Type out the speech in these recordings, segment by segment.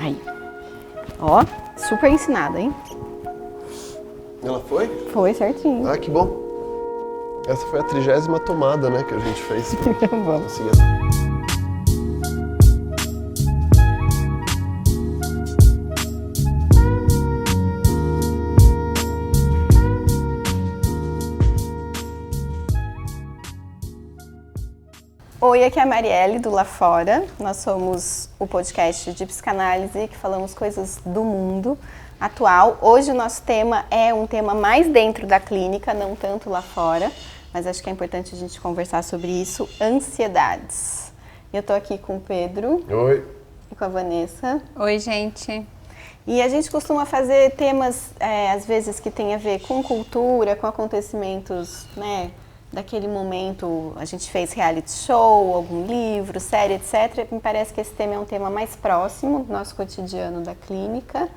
Aí. Ó, super ensinada, hein? Ela foi? Foi certinho. Ah, que bom. Essa foi a 30ª tomada, né, que a gente fez. Vamos. Conseguir. Oi, aqui é a Marielle do Lá Fora. Nós somos o podcast de psicanálise que falamos coisas do mundo atual. Hoje o nosso tema é um tema mais dentro da clínica, não tanto lá fora, mas acho que é importante a gente conversar sobre isso, ansiedades. Eu tô aqui com o Pedro. Oi. E com a Vanessa. Oi, gente. E a gente costuma fazer temas, às vezes, que tem a ver com cultura, com acontecimentos, né? Daquele momento, a gente fez reality show, algum livro, série, etc. Me parece que esse tema é um tema mais próximo do nosso cotidiano da clínica.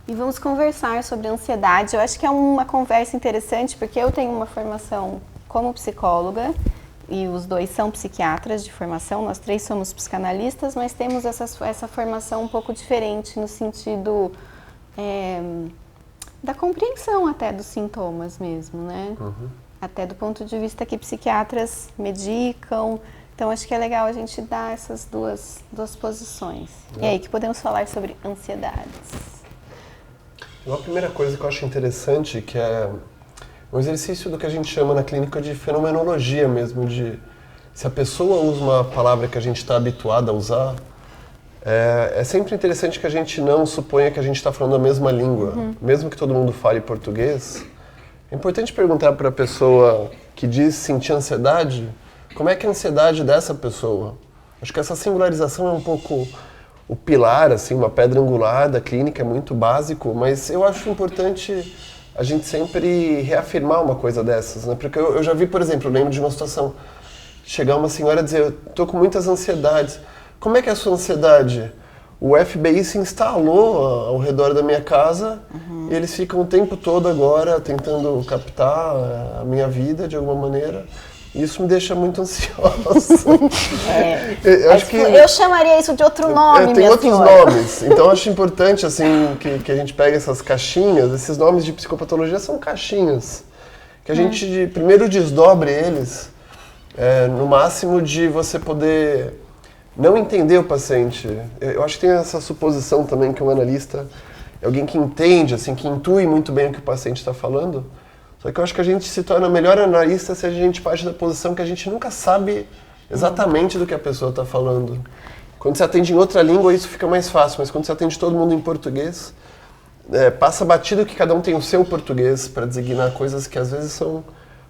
E vamos conversar sobre ansiedade. Eu acho que é uma conversa interessante, porque eu tenho uma formação como psicóloga, e os dois são psiquiatras de formação, nós três somos psicanalistas, mas temos essa formação um pouco diferente no sentido da compreensão até dos sintomas mesmo, né? Uhum. Até do ponto de vista que psiquiatras medicam. Então, acho que é legal a gente dar essas duas posições. E aí, que podemos falar sobre ansiedades? Uma primeira coisa que eu acho interessante, que é um exercício do que a gente chama na clínica de fenomenologia mesmo, de se a pessoa usa uma palavra que a gente está habituado a usar, é sempre interessante que a gente não suponha que a gente está falando a mesma língua. Mesmo que todo mundo fale português, é importante perguntar para a pessoa que diz sentir ansiedade, como é que é a ansiedade dessa pessoa? Acho que essa singularização é um pouco o pilar, assim, uma pedra angular da clínica, é muito básico, mas eu acho importante a gente sempre reafirmar uma coisa dessas, né? Porque eu já vi, por exemplo, eu lembro de uma situação, chegar uma senhora e dizer, eu tô com muitas ansiedades. Como é que é a sua ansiedade? O FBI se instalou ao redor da minha casa e eles ficam o tempo todo agora tentando captar a minha vida de alguma maneira. Isso me deixa muito ansiosa. Eu chamaria isso de outro nome, tem outros senhora. nomes. Então acho importante assim, que a gente pegue essas caixinhas, esses nomes de psicopatologia são caixinhas. Que a gente primeiro desdobre eles, no máximo de você poder não entender o paciente. Eu acho que tem essa suposição também que um analista é alguém que entende, assim, que intui muito bem o que o paciente está falando. Só que eu acho que a gente se torna melhor analista se a gente parte da posição que a gente nunca sabe exatamente do que a pessoa está falando. Quando você atende em outra língua, isso fica mais fácil, mas quando você atende todo mundo em português, passa batido que cada um tem o seu português para designar coisas que às vezes são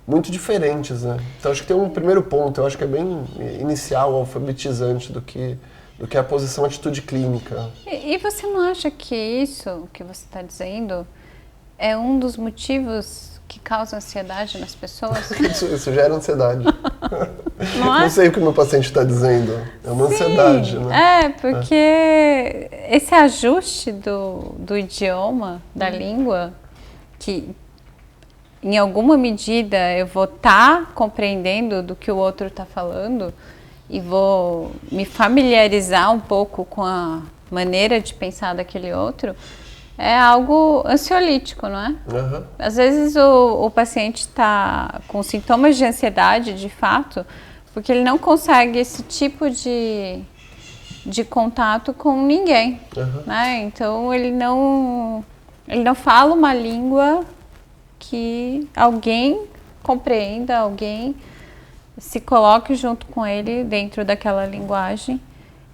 muito diferentes, né? Então acho que tem um primeiro ponto, eu acho que é bem inicial, alfabetizante do que a posição atitude clínica. E você não acha que isso que você está dizendo é um dos motivos que causa ansiedade nas pessoas? Isso gera ansiedade. Não é? Não sei o que o meu paciente está dizendo. É uma ansiedade, né? Porque esse ajuste do idioma, da língua, que em alguma medida eu vou estar compreendendo do que o outro está falando e vou me familiarizar um pouco com a maneira de pensar daquele outro, é algo ansiolítico, não é? Uhum. Às vezes o paciente está com sintomas de ansiedade, de fato, porque ele não consegue esse tipo de contato com ninguém, né? Então ele não fala uma língua que alguém compreenda, alguém se coloque junto com ele dentro daquela linguagem.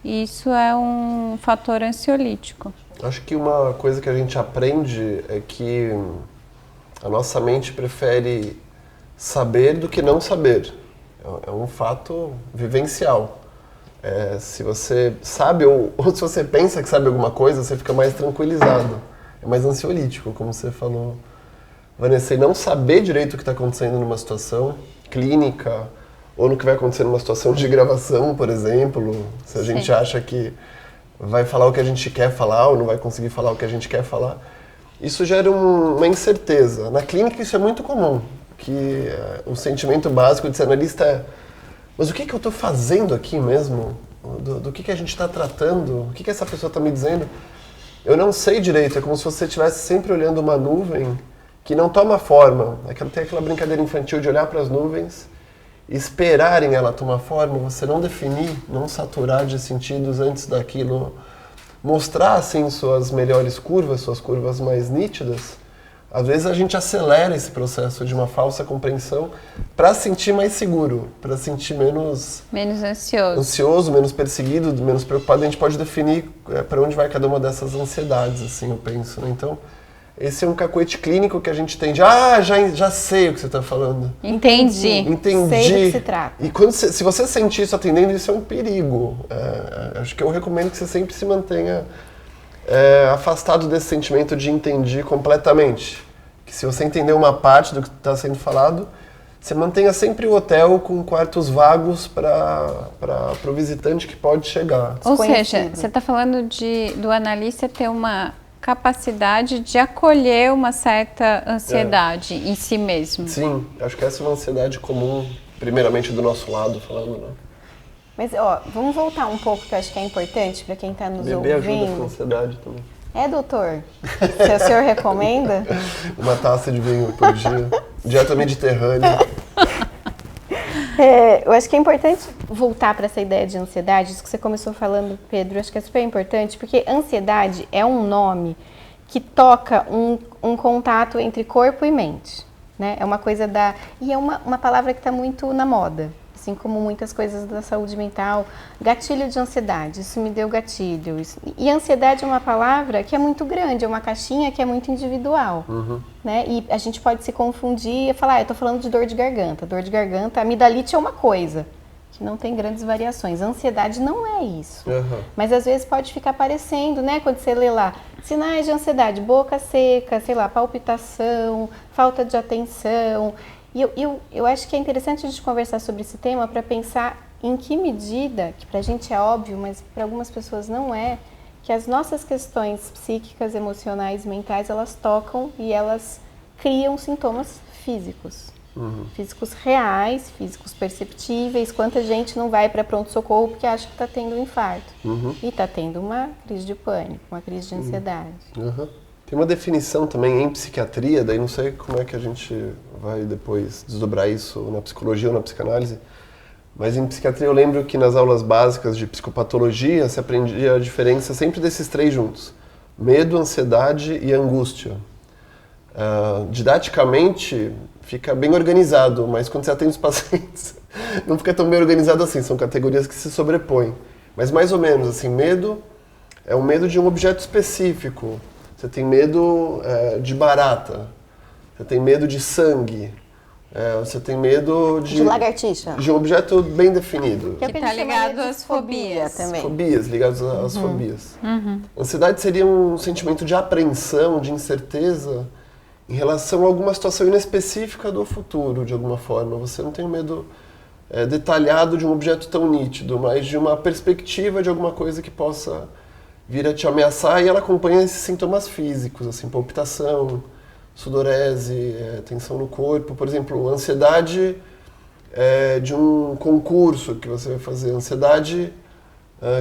E isso é um fator ansiolítico. Acho que uma coisa que a gente aprende é que a nossa mente prefere saber do que não saber. É um fato vivencial. Se você sabe ou se você pensa que sabe alguma coisa, você fica mais tranquilizado. É mais ansiolítico, como você falou, Vanessa. E não saber direito o que está acontecendo numa situação clínica ou no que vai acontecer numa situação de gravação, por exemplo. Se a gente acha que vai falar o que a gente quer falar ou não vai conseguir falar o que a gente quer falar, isso gera uma incerteza. Na clínica isso é muito comum, o sentimento básico de ser analista é: mas o que eu estou fazendo aqui mesmo? do que a gente está tratando, o que essa pessoa está me dizendo. Eu não sei direito, é como se você estivesse sempre olhando uma nuvem que não toma forma. Tem aquela brincadeira infantil de olhar para as nuvens e esperarem ela tomar forma, você não definir, não saturar de sentidos antes daquilo, mostrar assim suas melhores curvas, suas curvas mais nítidas. Às vezes a gente acelera esse processo de uma falsa compreensão para sentir mais seguro, para sentir menos ansioso, menos perseguido, menos preocupado. A gente pode definir para onde vai cada uma dessas ansiedades, assim, eu penso, né? Então, esse é um cacoete clínico que a gente tem de, já sei o que você está falando. Entendi. Sei do que se trata. E se você sentir isso atendendo, isso é um perigo. Acho que eu recomendo que você sempre se mantenha afastado desse sentimento de entendi completamente. Que se você entender uma parte do que está sendo falado, você mantenha sempre o hotel com quartos vagos para o visitante que pode chegar. Ou seja, você está falando do analista ter uma capacidade de acolher uma certa ansiedade em si mesmo. Sim, acho que essa é uma ansiedade comum, primeiramente do nosso lado, falando, né? Mas, vamos voltar um pouco, que eu acho que é importante para quem está nos ouvindo. Beber ajuda com ansiedade também. Doutor? Se o senhor recomenda? Uma taça de vinho por dia. Dieta mediterrânea. Eu acho que é importante voltar para essa ideia de ansiedade, isso que você começou falando, Pedro, acho que é super importante, porque ansiedade é um nome que toca um contato entre corpo e mente, né? É uma coisa e é uma palavra que está muito na moda, assim como muitas coisas da saúde mental. Gatilho de ansiedade, isso me deu gatilho. E ansiedade é uma palavra que é muito grande, é uma caixinha que é muito individual. Né? E a gente pode se confundir e falar, eu estou falando de dor de garganta. Dor de garganta, amidalite é uma coisa, que não tem grandes variações. Ansiedade não é isso. Mas às vezes pode ficar parecendo, né? Quando você lê lá, sinais de ansiedade, boca seca, sei lá, palpitação, falta de atenção. E eu acho que é interessante a gente conversar sobre esse tema para pensar em que medida, que pra gente é óbvio, mas para algumas pessoas não é, que as nossas questões psíquicas, emocionais, mentais, elas tocam e elas criam sintomas físicos. Físicos reais, físicos perceptíveis. Quanta gente não vai para pronto-socorro porque acha que está tendo um infarto. E está tendo uma crise de pânico, uma crise de ansiedade. Tem uma definição também em psiquiatria, daí não sei como é que a gente vai depois desdobrar isso na psicologia ou na psicanálise, mas em psiquiatria eu lembro que nas aulas básicas de psicopatologia se aprendia a diferença sempre desses três juntos: medo, ansiedade e angústia. Didaticamente fica bem organizado, mas quando você atende os pacientes não fica tão bem organizado assim, são categorias que se sobrepõem. Mas mais ou menos, assim, medo é o medo de um objeto específico. Você tem medo de barata, você tem medo de sangue, você tem medo de lagartixa. De um objeto bem definido. Que está ligado às fobias também. Fobias, ligadas às fobias. Ansiedade seria um sentimento de apreensão, de incerteza em relação a alguma situação inespecífica do futuro, de alguma forma. Você não tem um medo detalhado de um objeto tão nítido, mas de uma perspectiva de alguma coisa que possa vir a te ameaçar, e ela acompanha esses sintomas físicos, assim, palpitação, sudorese, tensão no corpo. Por exemplo, ansiedade de um concurso que você vai fazer, ansiedade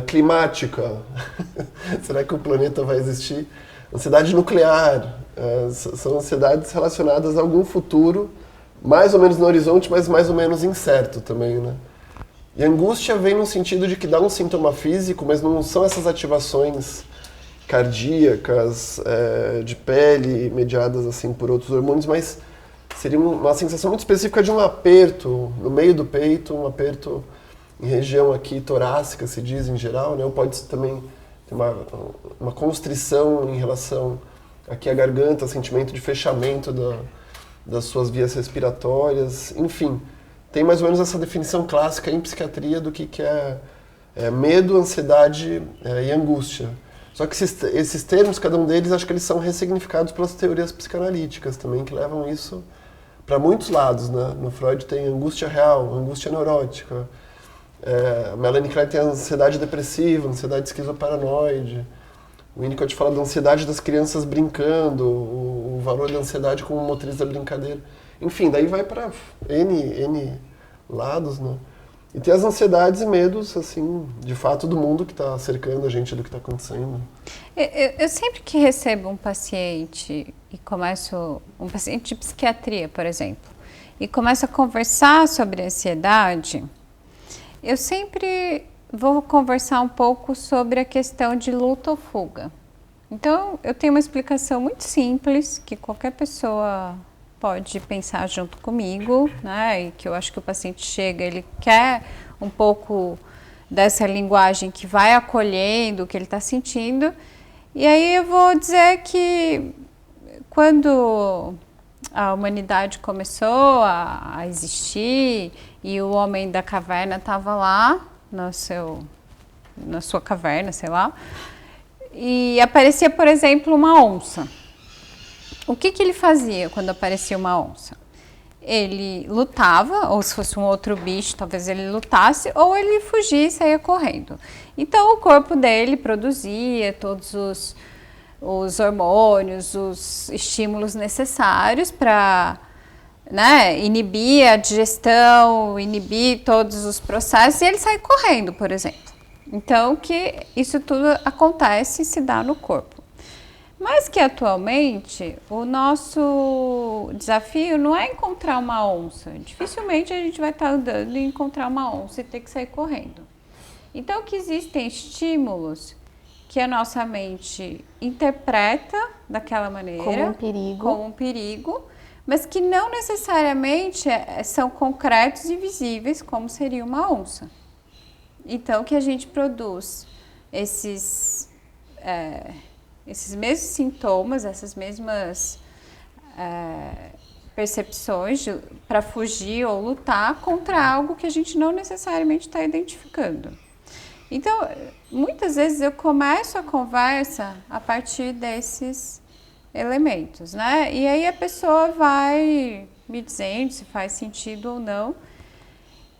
climática, será que o planeta vai existir? Ansiedade nuclear, são ansiedades relacionadas a algum futuro, mais ou menos no horizonte, mas mais ou menos incerto também, né? E a angústia vem no sentido de que dá um sintoma físico, mas não são essas ativações cardíacas, de pele, mediadas assim por outros hormônios, mas seria uma sensação muito específica de um aperto no meio do peito, um aperto em região aqui torácica, se diz em geral, né? Ou pode também ter uma constrição em relação aqui à garganta, sentimento de fechamento das suas vias respiratórias, enfim. Tem mais ou menos essa definição clássica em psiquiatria do que é medo, ansiedade e angústia. Só que esses termos, cada um deles, acho que eles são ressignificados pelas teorias psicanalíticas também, que levam isso para muitos lados, né? No Freud tem angústia real, angústia neurótica. A Melanie Klein tem ansiedade depressiva, ansiedade esquizoparanoide. O Winnicott fala da ansiedade das crianças brincando, o valor da ansiedade como motriz da brincadeira. Enfim, daí vai para N lados, né? E tem as ansiedades e medos, assim, de fato, do mundo que está cercando a gente, do que está acontecendo. Eu sempre que recebo um paciente e começo, um paciente de psiquiatria, por exemplo, e começo a conversar sobre ansiedade, eu sempre vou conversar um pouco sobre a questão de luta ou fuga. Então, eu tenho uma explicação muito simples, que qualquer pessoa pode pensar junto comigo, né? E que eu acho que o paciente chega, ele quer um pouco dessa linguagem que vai acolhendo o que ele está sentindo. E aí eu vou dizer que quando a humanidade começou a existir e o homem da caverna estava lá na sua caverna, sei lá, e aparecia, por exemplo, uma onça. O que ele fazia quando aparecia uma onça? Ele lutava, ou se fosse um outro bicho, talvez ele lutasse, ou ele fugia e saía correndo. Então o corpo dele produzia todos os hormônios, os estímulos necessários para, né, inibir a digestão, inibir todos os processos, e ele sai correndo, por exemplo. Então, que isso tudo acontece e se dá no corpo. Mas que atualmente o nosso desafio não é encontrar uma onça. Dificilmente a gente vai estar andando e encontrar uma onça e ter que sair correndo. Então, que existem estímulos que a nossa mente interpreta daquela maneira, como um perigo, mas que não necessariamente são concretos e visíveis, como seria uma onça. Então, que a gente produz esses mesmos sintomas, essas mesmas percepções para fugir ou lutar contra algo que a gente não necessariamente está identificando. Então, muitas vezes eu começo a conversa a partir desses elementos, né? E aí a pessoa vai me dizendo se faz sentido ou não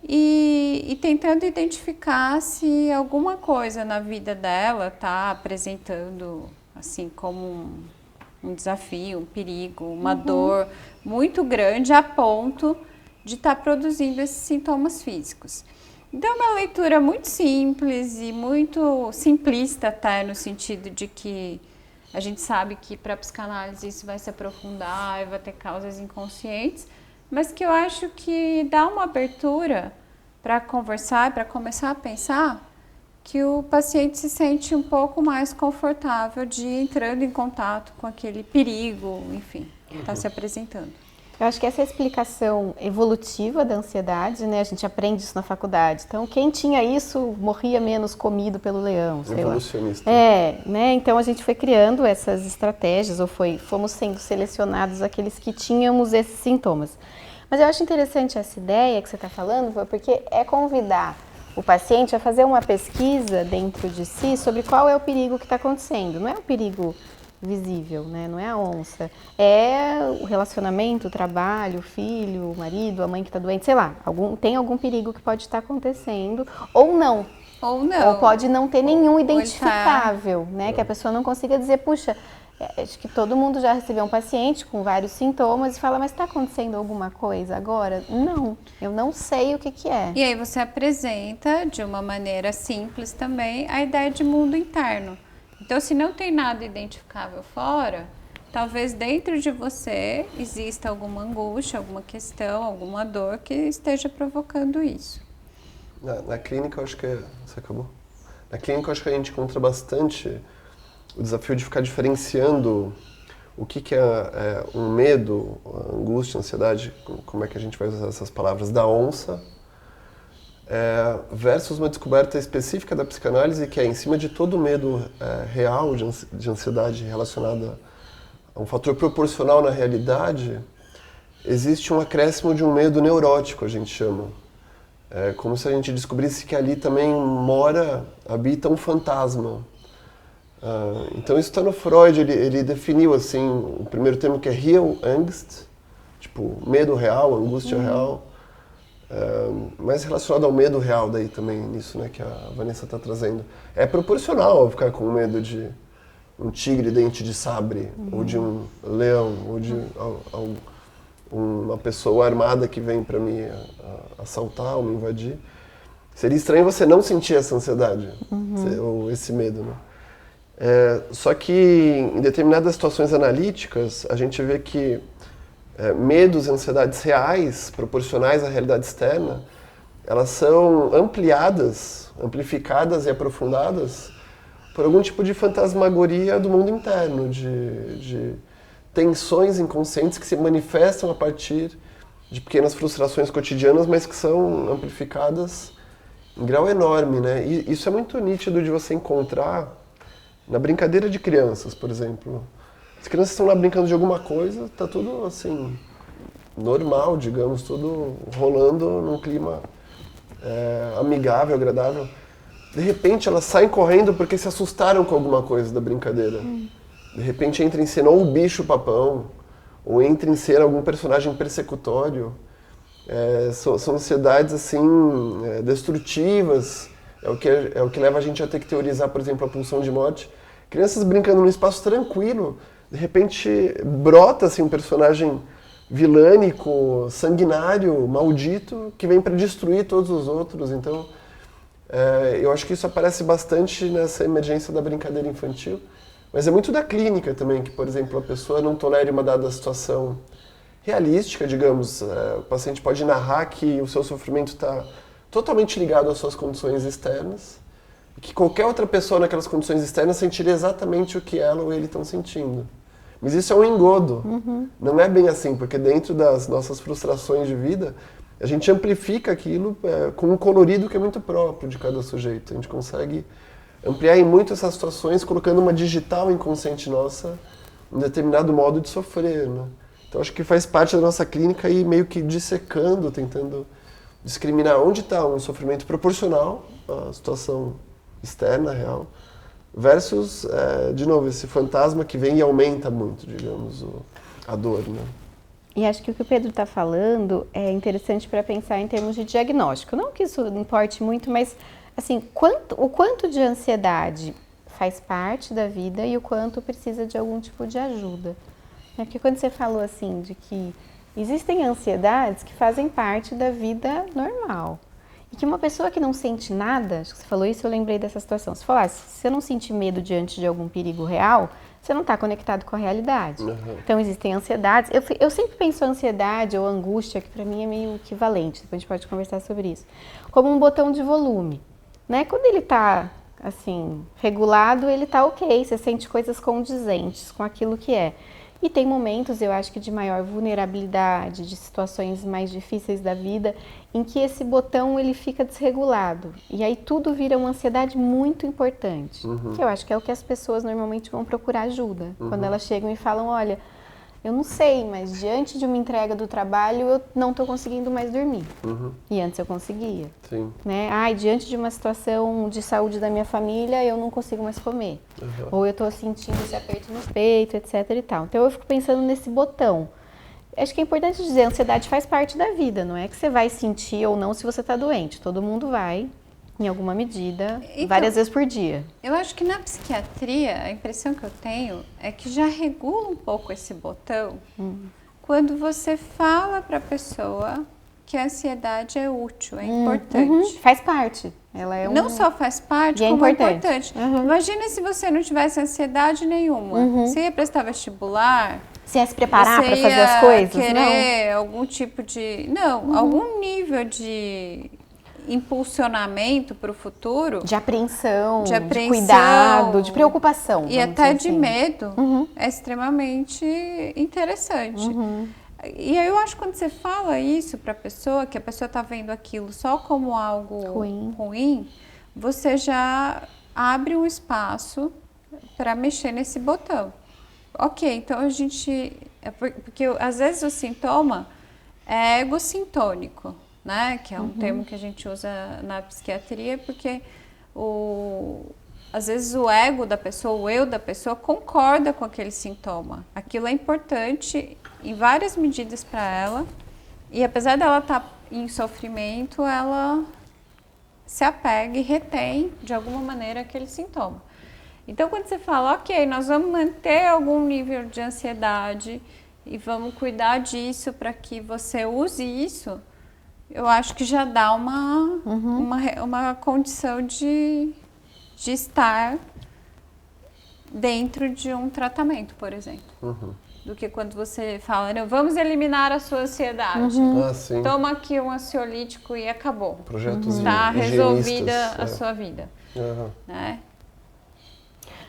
e tentando identificar se alguma coisa na vida dela está apresentando assim como um desafio, um perigo, uma dor muito grande a ponto de estar produzindo esses sintomas físicos. Então, é uma leitura muito simples e muito simplista até, no sentido de que a gente sabe que para a psicanálise isso vai se aprofundar e vai ter causas inconscientes, mas que eu acho que dá uma abertura para conversar, para começar a pensar que o paciente se sente um pouco mais confortável de ir entrando em contato com aquele perigo, enfim, que está se apresentando. Eu acho que essa é a explicação evolutiva da ansiedade, né? A gente aprende isso na faculdade. Então, quem tinha isso morria menos comido pelo leão, sei lá. Evolucionista. Né? Então, a gente foi criando essas estratégias, ou fomos sendo selecionados aqueles que tínhamos esses sintomas. Mas eu acho interessante essa ideia que você está falando, porque é convidar o paciente a fazer uma pesquisa dentro de si sobre qual é o perigo que está acontecendo. Não é o perigo visível, né? Não é a onça. É o relacionamento, o trabalho, o filho, o marido, a mãe que está doente, sei lá. Tem algum perigo que pode estar acontecendo ou não. Ou não. Ou pode não ter nenhum identificável, né? Que a pessoa não consiga dizer, puxa, acho que todo mundo já recebeu um paciente com vários sintomas e fala, mas está acontecendo alguma coisa agora? Não, eu não sei o que é. E aí você apresenta de uma maneira simples também a ideia de mundo interno. Então, se não tem nada identificável fora, talvez dentro de você exista alguma angústia, alguma questão, alguma dor que esteja provocando isso. Na clínica, eu acho que você acabou? Na clínica, eu acho que a gente encontra bastante o desafio de ficar diferenciando o que é um medo, angústia, ansiedade, como é que a gente vai usar essas palavras, da onça, versus uma descoberta específica da psicanálise que é em cima de todo o medo real de ansiedade relacionada a um fator proporcional na realidade, existe um acréscimo de um medo neurótico, a gente chama. É como se a gente descobrisse que ali também habita um fantasma. Então isso está no Freud, ele definiu assim, o primeiro termo que é Real Angst, tipo medo real, angústia real, mais relacionado ao medo real daí também, nisso, né, que a Vanessa está trazendo. É proporcional ao ficar com medo de um tigre dente de sabre, ou de um leão, ou de uma pessoa armada que vem para me assaltar ou me invadir. Seria estranho você não sentir essa ansiedade, ou esse medo, né? Só que em determinadas situações analíticas, a gente vê que medos e ansiedades reais, proporcionais à realidade externa, elas são amplificadas e aprofundadas por algum tipo de fantasmagoria do mundo interno, de tensões inconscientes que se manifestam a partir de pequenas frustrações cotidianas, mas que são amplificadas em grau enorme, né? E isso é muito nítido de você encontrar na brincadeira de crianças, por exemplo. As crianças estão lá brincando de alguma coisa, tá tudo assim, normal, digamos, tudo rolando num clima amigável, agradável. De repente elas saem correndo porque se assustaram com alguma coisa da brincadeira. De repente entra em cena ou o bicho-papão, ou entra em cena algum personagem persecutório. São ansiedades assim, destrutivas. É o que leva a gente a ter que teorizar, por exemplo, a pulsão de morte. Crianças brincando num espaço tranquilo, de repente brota assim, um personagem vilânico, sanguinário, maldito, que vem para destruir todos os outros. Então, eu acho que isso aparece bastante nessa emergência da brincadeira infantil. Mas é muito da clínica também, que, por exemplo, a pessoa não tolere uma dada situação realística, digamos. O paciente pode narrar que o seu sofrimento está totalmente ligado às suas condições externas, e que qualquer outra pessoa naquelas condições externas sentiria exatamente o que ela ou ele estão sentindo. Mas isso é um engodo. Não é bem assim, porque dentro das nossas frustrações de vida, a gente amplifica aquilo com um colorido que é muito próprio de cada sujeito. A gente consegue ampliar em muito essas situações, colocando uma digital inconsciente nossa um determinado modo de sofrer, né? Então acho que faz parte da nossa clínica ir meio que dissecando, tentando discriminar onde está um sofrimento proporcional à situação externa, real, versus, de novo, esse fantasma que vem e aumenta muito, digamos, a dor, né? E acho que o que o Pedro está falando é interessante para pensar em termos de diagnóstico. Não que isso importe muito, mas assim, o quanto de ansiedade faz parte da vida e o quanto precisa de algum tipo de ajuda. Porque quando você falou assim de que existem ansiedades que fazem parte da vida normal. E que uma pessoa que não sente nada, acho que você falou isso, eu lembrei dessa situação. Se falasse, se você não sentir medo diante de algum perigo real, você não está conectado com a realidade. Então existem ansiedades. Eu sempre penso a ansiedade ou a angústia, que para mim é meio equivalente, depois a gente pode conversar sobre isso, como um botão de volume. Né? Quando ele está assim, regulado, ele está ok, você sente coisas condizentes com aquilo que é. E tem momentos, eu acho que de maior vulnerabilidade, de situações mais difíceis da vida, em que esse botão ele fica desregulado. E aí tudo vira uma ansiedade muito importante. Que eu acho que é o que as pessoas normalmente vão procurar ajuda. Quando elas chegam e falam, olha, eu não sei, mas diante de uma entrega do trabalho eu não estou conseguindo mais dormir. E antes eu conseguia. Sim. Né? Diante de uma situação de saúde da minha família, eu não consigo mais comer. Ou eu estou sentindo esse aperto no peito, etc e tal. Então eu fico pensando nesse botão. Acho que é importante dizer, a ansiedade faz parte da vida. Não é que você vai sentir ou não se você está doente. Todo mundo vai, em alguma medida, então, várias vezes por dia. Eu acho que na psiquiatria, a impressão que eu tenho é que já regula um pouco esse botão quando você fala para a pessoa que a ansiedade é útil, é importante. Faz parte. Ela é não só faz parte, como é importante. Imagina se você não tivesse ansiedade nenhuma. Você ia prestar vestibular... Você ia se preparar para fazer as coisas? Querer algum tipo de... algum nível de impulsionamento para o futuro. De apreensão, de cuidado, de preocupação. E até de medo. É extremamente interessante. E aí eu acho que quando você fala isso para a pessoa, que a pessoa está vendo aquilo só como algo ruim, você já abre um espaço para mexer nesse botão. Ok, então a gente... Porque às vezes o sintoma é egocintônico, né? Que é um termo que a gente usa na psiquiatria, porque às vezes o ego da pessoa, o eu da pessoa concorda com aquele sintoma. Aquilo é importante em várias medidas para ela, e apesar dela estar em sofrimento, ela se apega e retém de alguma maneira aquele sintoma. Então, quando você fala, ok, nós vamos manter algum nível de ansiedade e vamos cuidar disso para que você use isso, eu acho que já dá uma condição de estar dentro de um tratamento, por exemplo. Do que quando você fala, não, vamos eliminar a sua ansiedade. Sim. Toma aqui um ansiolítico e acabou. Projetos Está resolvida higienistas, a sua vida. Né?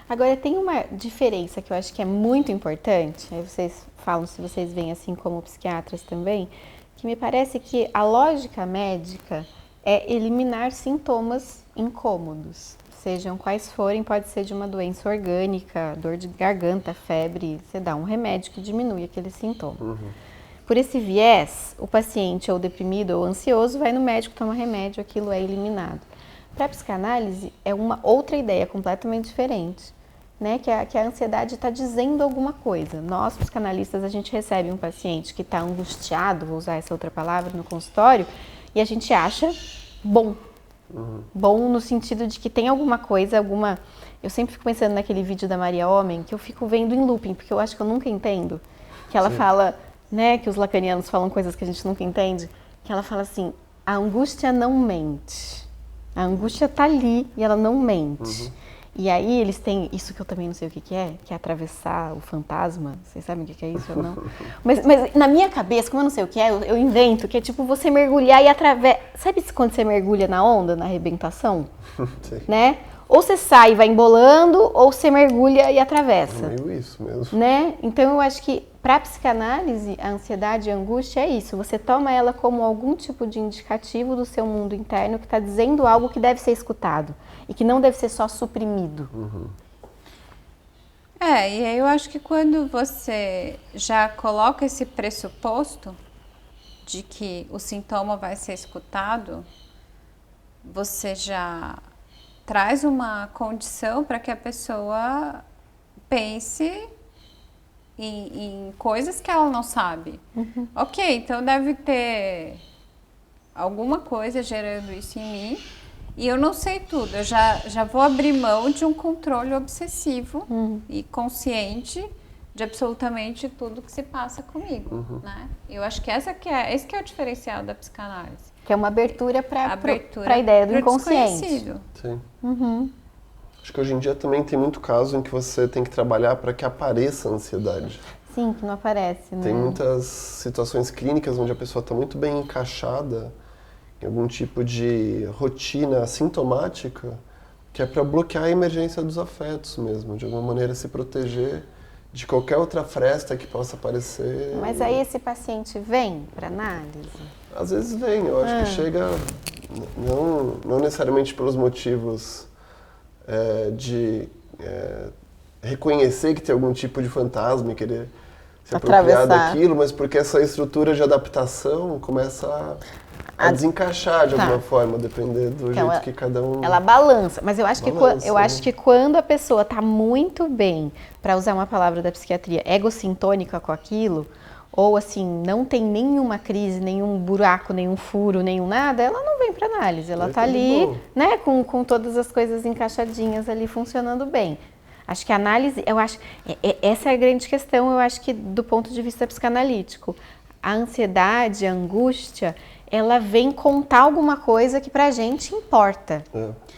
Agora, tem uma diferença que eu acho que é muito importante, aí vocês falam se vocês veem assim como psiquiatras também, que me parece que a lógica médica é eliminar sintomas incômodos, sejam quais forem, pode ser de uma doença orgânica, dor de garganta, febre, você dá um remédio que diminui aquele sintoma. Por esse viés, o paciente ou deprimido ou ansioso vai no médico, toma remédio, aquilo é eliminado. Para a psicanálise, é uma outra ideia completamente diferente, né? Que a ansiedade está dizendo alguma coisa. Nós, psicanalistas, a gente recebe um paciente que está angustiado, vou usar essa outra palavra, no consultório, e a gente acha bom. Bom no sentido de que tem alguma coisa, Eu sempre fico pensando naquele vídeo da Maria Homem, que eu fico vendo em looping, porque eu acho que eu nunca entendo. Que ela fala, né, que os lacanianos falam coisas que a gente nunca entende, que ela fala assim, a angústia não mente. A angústia tá ali e ela não mente. E aí eles têm isso que eu também não sei o que é atravessar o fantasma. Vocês sabem o que é isso ou não? Mas na minha cabeça, como eu não sei o que é, eu invento que é tipo você mergulhar e atravessa. Sabe quando você mergulha na onda, na arrebentação? Sim. Né? Ou você sai e vai embolando, ou você mergulha e atravessa. É meio isso mesmo. Né? Então eu acho que para a psicanálise, a ansiedade e a angústia é isso. Você toma ela como algum tipo de indicativo do seu mundo interno que está dizendo algo que deve ser escutado e que não deve ser só suprimido. E aí eu acho que quando você já coloca esse pressuposto de que o sintoma vai ser escutado, você já traz uma condição para que a pessoa pense em coisas que ela não sabe. Ok, então deve ter alguma coisa gerando isso em mim e eu não sei tudo. Eu já vou abrir mão de um controle obsessivo e consciente de absolutamente tudo que se passa comigo, né? Eu acho que esse que é o diferencial da psicanálise. Que é uma abertura para a ideia do inconsciente. Sim. Acho que hoje em dia também tem muito caso em que você tem que trabalhar para que apareça a ansiedade. Sim, que não aparece, né? Tem muitas situações clínicas onde a pessoa está muito bem encaixada em algum tipo de rotina sintomática, que é para bloquear a emergência dos afetos mesmo, de alguma maneira se proteger de qualquer outra fresta que possa aparecer. Mas aí esse paciente vem para análise? Às vezes vem, eu acho que chega não necessariamente pelos motivos de reconhecer que tem algum tipo de fantasma e querer se apropriar daquilo, mas porque essa estrutura de adaptação começa a desencaixar de alguma forma, depender do jeito que cada um... Ela balança, mas eu acho que quando a pessoa está muito bem, para usar uma palavra da psiquiatria, egocintônica com aquilo, ou assim, não tem nenhuma crise, nenhum buraco, nenhum furo, nenhum nada, ela não vem para análise, ela está ali, né, com todas as coisas encaixadinhas ali, funcionando bem. Acho que a análise, essa é a grande questão, eu acho que do ponto de vista psicanalítico. A ansiedade, a angústia, ela vem contar alguma coisa que pra gente importa,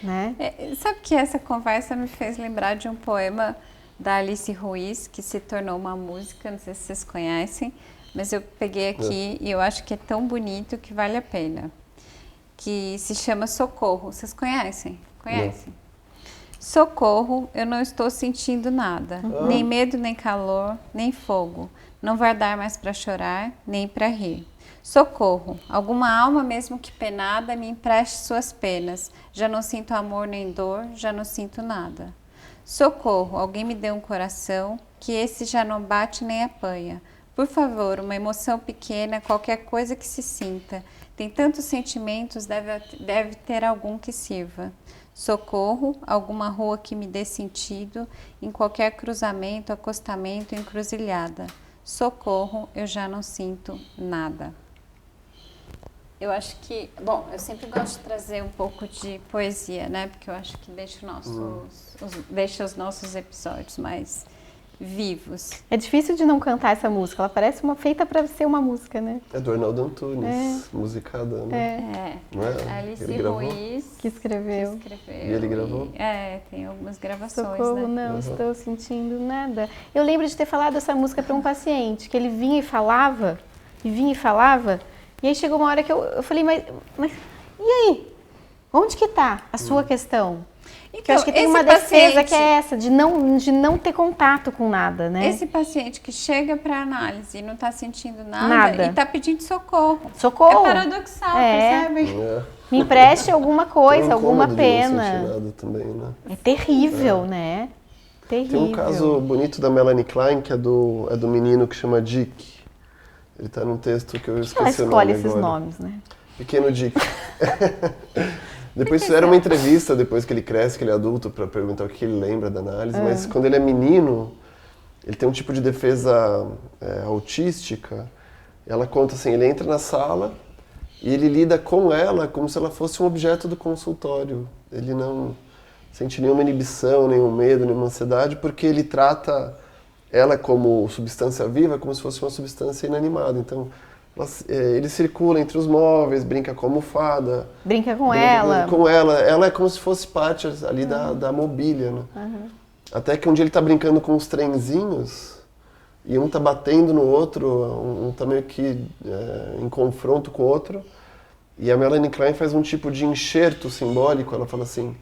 né? Sabe que essa conversa me fez lembrar de um poema da Alice Ruiz, que se tornou uma música, não sei se vocês conhecem, mas eu peguei aqui e eu acho que é tão bonito que vale a pena. Que se chama Socorro. Vocês conhecem? Conhecem? Socorro, eu não estou sentindo nada, nem medo, nem calor, nem fogo. Não vai dar mais para chorar, nem para rir. Socorro, alguma alma mesmo que penada me empreste suas penas. Já não sinto amor nem dor, já não sinto nada. Socorro, alguém me dê um coração, que esse já não bate nem apanha. Por favor, uma emoção pequena, qualquer coisa que se sinta. Tem tantos sentimentos, deve ter algum que sirva. Socorro, alguma rua que me dê sentido, em qualquer cruzamento, acostamento, encruzilhada. Socorro, eu já não sinto nada. Eu acho que, bom, eu sempre gosto de trazer um pouco de poesia, né? Porque eu acho que deixa os nossos episódios mais vivos. É difícil de não cantar essa música, ela parece feita para ser uma música, né? É do Arnaldo Antunes, musicada, né? Não é? Alice Ele gravou? Ruiz Que escreveu. E ele gravou? Tem algumas gravações, Socorro, né? não estou sentindo nada. Eu lembro de ter falado essa música para um paciente, que ele vinha e falava, e aí chegou uma hora que eu falei, mas e aí? Onde que tá a sua questão? Porque eu acho que tem uma defesa que é essa, de não ter contato com nada, né? Esse paciente que chega para análise e não está sentindo nada. E está pedindo socorro. Socorro. É paradoxal, percebem? Me empreste alguma coisa, alguma pena. De não sentir nada também, né? É terrível, né? Terrível. Tem um caso bonito da Melanie Klein, que é do menino que chama Dick. Ele tá num texto que eu esqueci o nome agora. Ela escolhe esses nomes, né? Pequeno Dick. Depois fizeram uma entrevista, depois que ele cresce, que ele é adulto, para perguntar o que ele lembra da análise. Mas quando ele é menino, ele tem um tipo de defesa autística. Ela conta assim, ele entra na sala e ele lida com ela como se ela fosse um objeto do consultório. Ele não sente nenhuma inibição, nenhum medo, nenhuma ansiedade, porque ele trata ela como substância viva, como se fosse uma substância inanimada. Então, ele circula entre os móveis, brinca com a almofada. Brinca com ela. Ela é como se fosse parte ali da mobília, né? Até que um dia ele tá brincando com os trenzinhos e um tá batendo no outro, um tá meio que em confronto com o outro. E a Melanie Klein faz um tipo de enxerto simbólico, ela fala assim,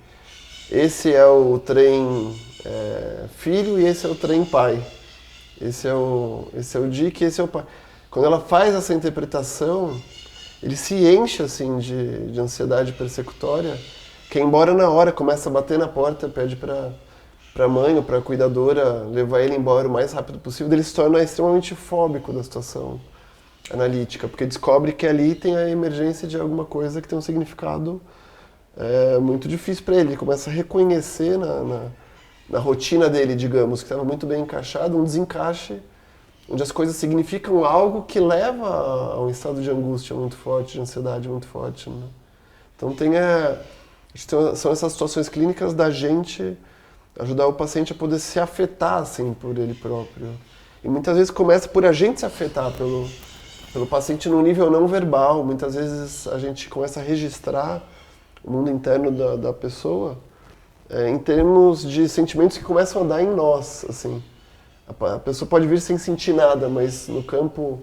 esse é o trem filho e esse é o trem pai. Esse é o Dick e esse é o pai. Quando ela faz essa interpretação, ele se enche assim de ansiedade persecutória, que embora na hora começa a bater na porta, pede para a mãe ou para a cuidadora levar ele embora o mais rápido possível, ele se torna extremamente fóbico da situação analítica, porque descobre que ali tem a emergência de alguma coisa que tem um significado muito difícil para ele. Ele começa a reconhecer na rotina dele, digamos, que estava muito bem encaixado, um desencaixe onde as coisas significam algo que leva a um estado de angústia muito forte, de ansiedade muito forte, né? Então são essas situações clínicas da gente ajudar o paciente a poder se afetar assim, por ele próprio. E muitas vezes começa por a gente se afetar pelo paciente no nível não verbal. Muitas vezes a gente começa a registrar o mundo interno da pessoa em termos de sentimentos que começam a dar em nós, assim. A pessoa pode vir sem sentir nada, mas no campo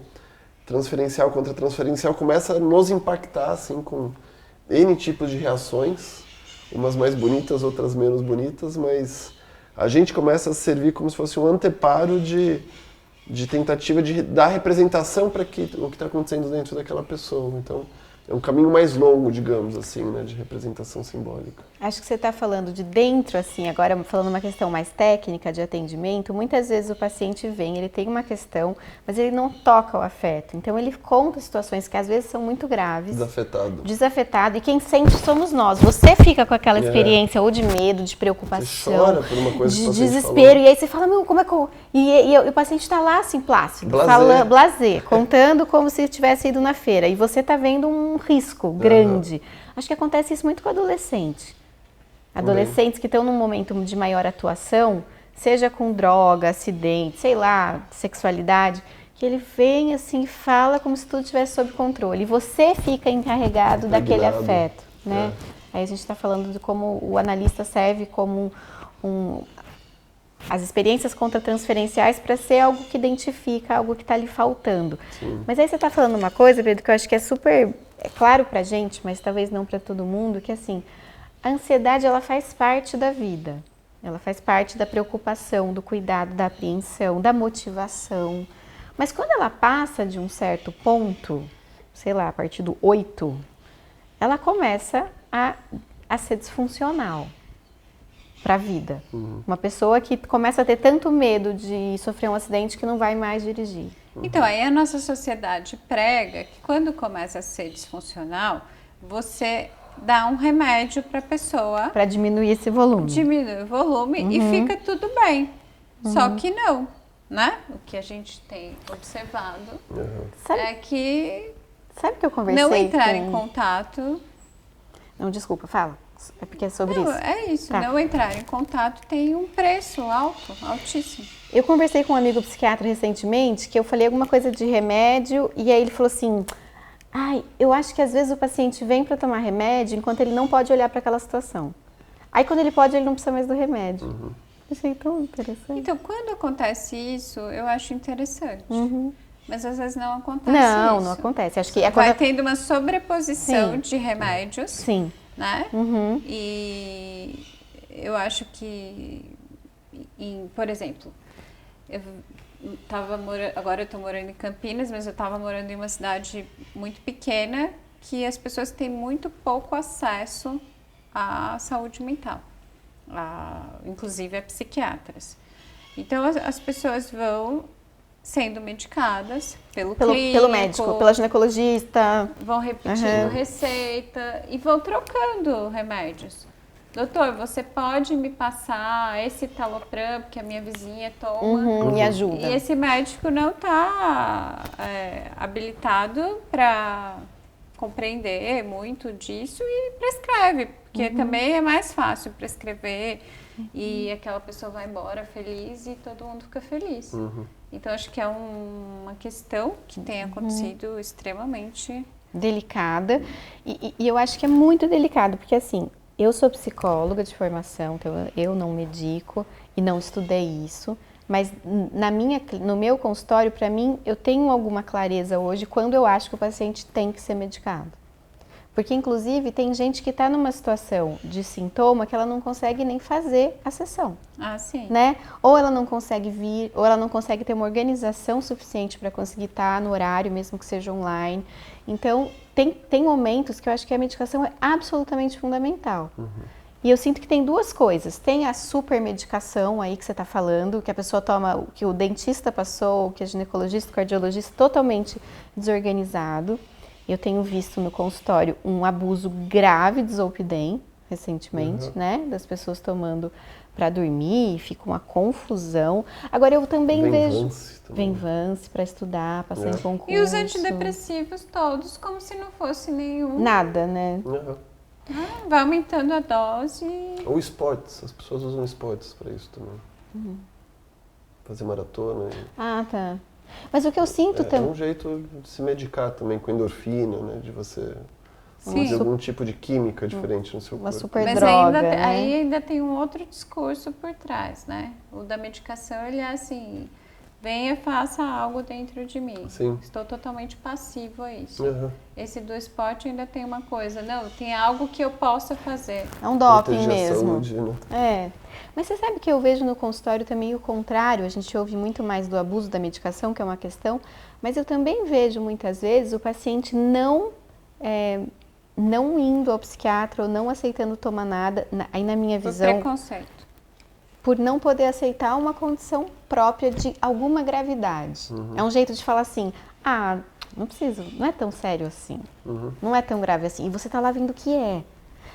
transferencial contra transferencial começa a nos impactar assim, com N tipos de reações, umas mais bonitas, outras menos bonitas, mas a gente começa a servir como se fosse um anteparo de tentativa de dar representação para o que está acontecendo dentro daquela pessoa. Então, é um caminho mais longo, digamos assim, né, de representação simbólica. Acho que você está falando de dentro, assim, agora falando uma questão mais técnica de atendimento, muitas vezes o paciente vem, ele tem uma questão, mas ele não toca o afeto. Então ele conta situações que às vezes são muito graves. Desafetado. E quem sente somos nós. Você fica com aquela experiência ou de medo, de preocupação, você chora por uma coisa de desespero. Falou. E aí você fala, meu, como é que eu... E o paciente está lá assim, plácido, blasé, contando como se tivesse ido na feira. E você está vendo um risco grande. Acho que acontece isso muito com adolescente. Adolescentes que estão num momento de maior atuação, seja com droga, acidente, sei lá, sexualidade, que ele vem assim e fala como se tudo estivesse sob controle. E você fica encarregado daquele afeto, né? Aí a gente está falando de como o analista serve como as experiências contratransferenciais para ser algo que identifica algo que está lhe faltando. Sim. Mas aí você está falando uma coisa, Pedro, que eu acho que é super claro para a gente, mas talvez não para todo mundo, que assim, a ansiedade ela faz parte da vida. Ela faz parte da preocupação, do cuidado, da apreensão, da motivação. Mas quando ela passa de um certo ponto, sei lá, a partir do 8, ela começa a ser disfuncional para a vida. Uma pessoa que começa a ter tanto medo de sofrer um acidente que não vai mais dirigir. Então, aí a nossa sociedade prega que quando começa a ser disfuncional, você dá um remédio para a pessoa. Para diminuir esse volume. Diminui o volume e fica tudo bem. Só que não, né? O que a gente tem observado é que sabe que eu conversei não entrar em contato. Não, desculpa, fala. É porque é sobre Não, isso? é isso. Tá. Não entrar em contato tem um preço alto, altíssimo. Eu conversei com um amigo psiquiatra recentemente, que eu falei alguma coisa de remédio, e aí ele falou assim, ai, eu acho que às vezes o paciente vem para tomar remédio enquanto ele não pode olhar para aquela situação. Aí quando ele pode, ele não precisa mais do remédio. Achei tão interessante. Então, quando acontece isso, eu acho interessante. Mas às vezes não acontece Não, isso. não acontece. Acho que é Vai quando... tendo uma sobreposição Sim. de remédios, Sim. né? E eu acho que, por exemplo, agora eu estou morando em Campinas, mas eu estava morando em uma cidade muito pequena que as pessoas têm muito pouco acesso à saúde mental, inclusive a psiquiatras. Então as pessoas vão sendo medicadas pelo clínico, pelo médico, pela ginecologista. vão repetindo receita e vão trocando remédios. Doutor, você pode me passar esse Talopram, porque a minha vizinha toma. E ajuda. E esse médico não está habilitado para compreender muito disso e prescreve, porque também é mais fácil prescrever e aquela pessoa vai embora feliz e todo mundo fica feliz. Então, acho que é uma questão que tem acontecido extremamente Delicada. E eu acho que é muito delicado, porque assim, eu sou psicóloga de formação, então eu não medico e não estudei isso, mas no meu consultório, para mim, eu tenho alguma clareza hoje quando eu acho que o paciente tem que ser medicado. Porque, inclusive, tem gente que está numa situação de sintoma que ela não consegue nem fazer a sessão. sim. Né? Ou ela não consegue vir, ou ela não consegue ter uma organização suficiente para conseguir estar no horário, mesmo que seja online. Então, tem momentos que eu acho que a medicação é absolutamente fundamental. E eu sinto que tem duas coisas. Tem a supermedicação aí que você está falando, que a pessoa toma o que o dentista passou, que a ginecologista, o cardiologista, totalmente desorganizado. Eu tenho visto no consultório um abuso grave de Zolpidem, recentemente, né? Das pessoas tomando para dormir, fica uma confusão. Agora eu também vejo Venvance para estudar, passar em concurso. E os antidepressivos todos como se não fosse nenhum. Nada, né? Vai aumentando a dose. Ou esportes, as pessoas usam esportes para isso também. Fazer maratona. Tá. Mas o que eu sinto também... É um jeito de se medicar também com endorfina, né? De você Sim. fazer algum tipo de química diferente no seu Uma corpo. super Mas droga, ainda, né? aí ainda tem um outro discurso por trás, né? O da medicação, ele é assim, venha, faça algo dentro de mim. Sim. Estou totalmente passivo a isso. Esse do esporte ainda tem uma coisa, não, tem algo que eu possa fazer. É um doping Proteger a mesmo. saúde, né? Mas você sabe que eu vejo no consultório também o contrário, a gente ouve muito mais do abuso da medicação, que é uma questão, mas eu também vejo muitas vezes o paciente não indo ao psiquiatra ou não aceitando tomar nada, aí na minha visão... Por preconceito. Por não poder aceitar uma condição própria de alguma gravidade. É um jeito de falar assim, não preciso, não é tão sério assim, não é tão grave assim, e você está lá vendo o que é.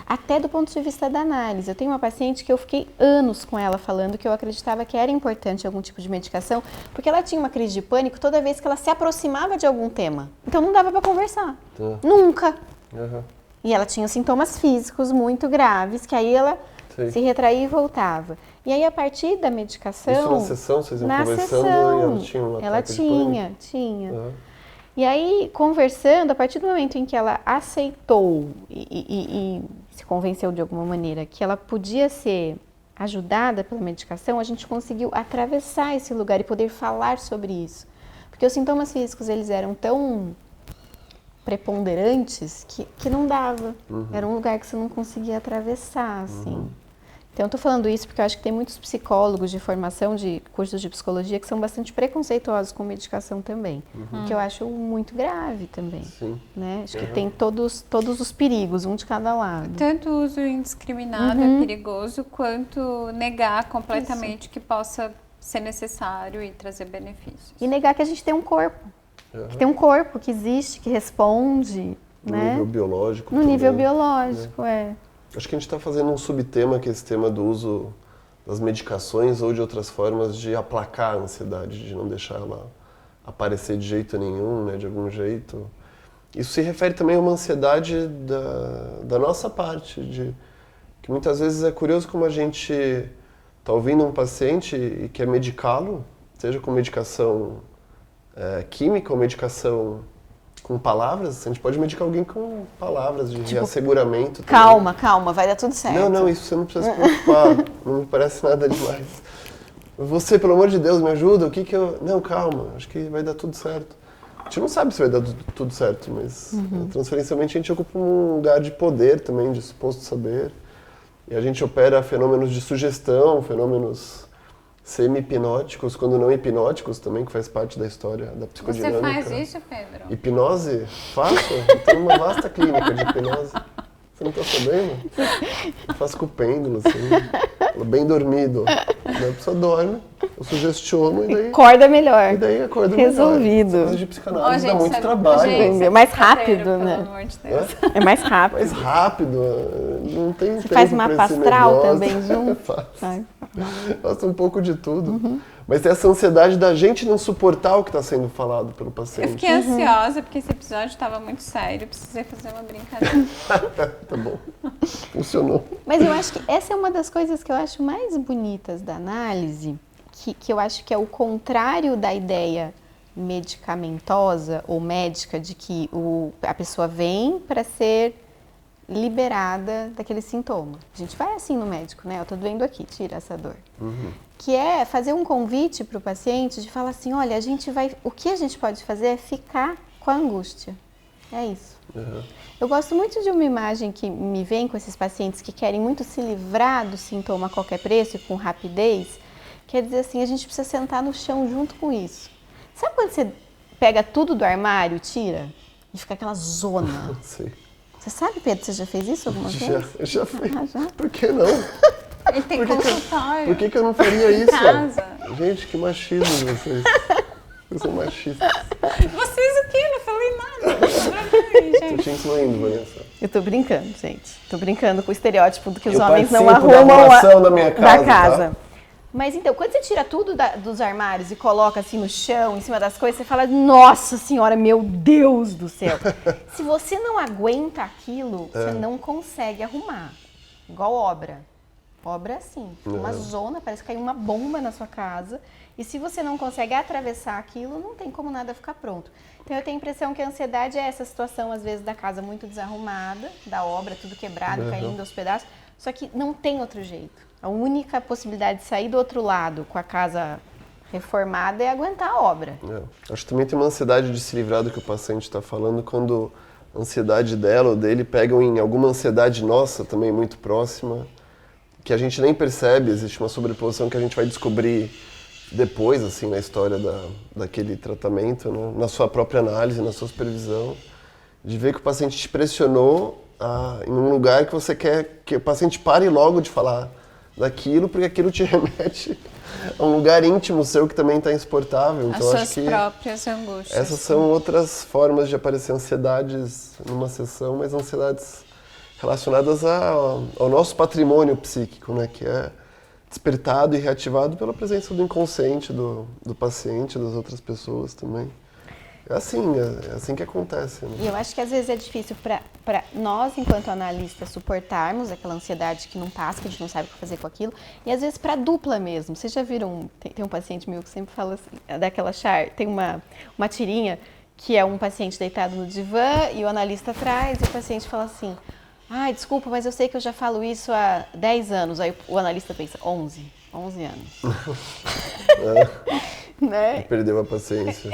Até do ponto de vista da análise. Eu tenho uma paciente que eu fiquei anos com ela falando que eu acreditava que era importante algum tipo de medicação, porque ela tinha uma crise de pânico toda vez que ela se aproximava de algum tema. Então não dava para conversar. Nunca. E ela tinha sintomas físicos muito graves, que aí ela se retraía e voltava. E aí a partir da medicação... Isso na sessão, vocês iam conversando e ela tinha um ataque ela de pânico? tinha. E aí, conversando, a partir do momento em que ela aceitou e se convenceu de alguma maneira que ela podia ser ajudada pela medicação, a gente conseguiu atravessar esse lugar e poder falar sobre isso. Porque os sintomas físicos, eles eram tão preponderantes que não dava. Era um lugar que você não conseguia atravessar, assim. Então, eu tô falando isso porque eu acho que tem muitos psicólogos de formação de cursos de psicologia que são bastante preconceituosos com medicação também. Que eu acho muito grave também. Né? Acho que tem todos os perigos, um de cada lado. Tanto o uso indiscriminado é perigoso, quanto negar completamente que possa ser necessário e trazer benefícios. E negar que a gente tem um corpo. Que tem um corpo que existe, que responde. No né? nível biológico. No também, nível biológico, Acho que a gente está fazendo um subtema, que é esse tema do uso das medicações ou de outras formas de aplacar a ansiedade, de não deixar ela aparecer de jeito nenhum, né, de algum jeito. Isso se refere também a uma ansiedade da nossa parte, de Que muitas vezes é curioso como a gente está ouvindo um paciente e quer medicá-lo, seja com medicação química ou medicação com palavras. A gente pode medicar alguém com palavras de reasseguramento. Calma, calma, vai dar tudo certo. Não, isso você não precisa se preocupar. Não me parece nada demais. Você, pelo amor de Deus, me ajuda. O que que eu... Não, calma, acho que vai dar tudo certo. A gente não sabe se vai dar tudo certo, mas transferencialmente a gente ocupa um lugar de poder também, de suposto saber. E a gente opera fenômenos de sugestão, fenômenos semi-hipnóticos, quando não hipnóticos também, que faz parte da história da psicodinâmica. Você faz isso, Pedro? Hipnose? Faço. Eu tenho uma vasta clínica de hipnose. Você não tá sabendo? Eu faço com o pêndulo, assim, bem dormido. Daí a pessoa dorme, eu sugestiono e daí... Acorda melhor. E daí acorda Resolvido. melhor. Essa de psicanálise dá muito sabe, trabalho. gente, É mais Pedro, rápido, pelo né? amor de Deus. É mais rápido. Mais rápido, não tem Você tempo faz pra mapa esse astral negócio. também junto? Faço. Faço um pouco de tudo. Mas tem essa ansiedade da gente não suportar o que está sendo falado pelo Eu paciente. fiquei ansiosa porque esse episódio estava muito sério, precisei fazer uma brincadeira. Tá bom. Funcionou. Mas eu acho que essa é uma das coisas que eu acho mais bonitas da análise, que eu acho que é o contrário da ideia medicamentosa ou médica de que a pessoa vem para ser liberada daquele sintoma. A gente vai assim no médico, né? Eu tô doendo aqui, tira essa dor. Que é fazer um convite para o paciente de falar assim, olha, o que a gente pode fazer é ficar com a angústia. É isso. Eu gosto muito de uma imagem que me vem com esses pacientes que querem muito se livrar do sintoma a qualquer preço e com rapidez. Quer dizer assim, a gente precisa sentar no chão junto com isso. Sabe quando você pega tudo do armário, tira e fica aquela zona? Sei. Você sabe, Pedro, você já fez isso alguma vez? Já fiz. Já? Por que não? Ele tem consultório. Por que eu não faria isso? Casa. Gente, que machismo de vocês. Vocês são machistas. Vocês o quê? Não falei nada. Tô te incluindo, Vanessa. Eu tô brincando, gente. Tô brincando com o estereótipo do que os Eu homens não participo da arrumam arrumação da minha da casa, casa. tá? Mas então, quando você tira tudo dos armários e coloca assim no chão, em cima das coisas, você fala, nossa senhora, meu Deus do céu. Se você não aguenta aquilo, você não consegue arrumar. Igual obra. Obra é assim, uma zona, parece que caiu uma bomba na sua casa. E se você não consegue atravessar aquilo, não tem como nada ficar pronto. Então eu tenho a impressão que a ansiedade é essa situação, às vezes, da casa muito desarrumada, da obra, tudo quebrado, caindo aos pedaços. Só que não tem outro jeito. A única possibilidade de sair do outro lado com a casa reformada é aguentar a obra. Acho que também tem uma ansiedade de se livrar do que o paciente está falando quando a ansiedade dela ou dele pegam em alguma ansiedade nossa também muito próxima, que a gente nem percebe, existe uma sobreposição que a gente vai descobrir depois, assim, na história daquele tratamento, né? Na sua própria análise, na sua supervisão, de ver que o paciente te pressionou em um lugar que você quer que o paciente pare logo de falar daquilo, porque aquilo te remete a um lugar íntimo seu que também está insuportável. Então, As acho suas que próprias angústias. essas são outras formas de aparecer ansiedades numa sessão, mas ansiedades relacionadas ao nosso patrimônio psíquico, né, que é despertado e reativado pela presença do inconsciente do paciente, das outras pessoas também. É assim que acontece. Né? E eu acho que às vezes é difícil para nós, enquanto analistas, suportarmos aquela ansiedade que não passa, que a gente não sabe o que fazer com aquilo. E às vezes para dupla mesmo. Vocês já viram, tem um paciente meu que sempre fala assim, daquela tem uma tirinha que é um paciente deitado no divã e o analista atrás e o paciente fala assim, ai, desculpa, mas eu sei que eu já falo isso há 10 anos. Aí o analista pensa, 11 anos. Né? Perdeu a paciência.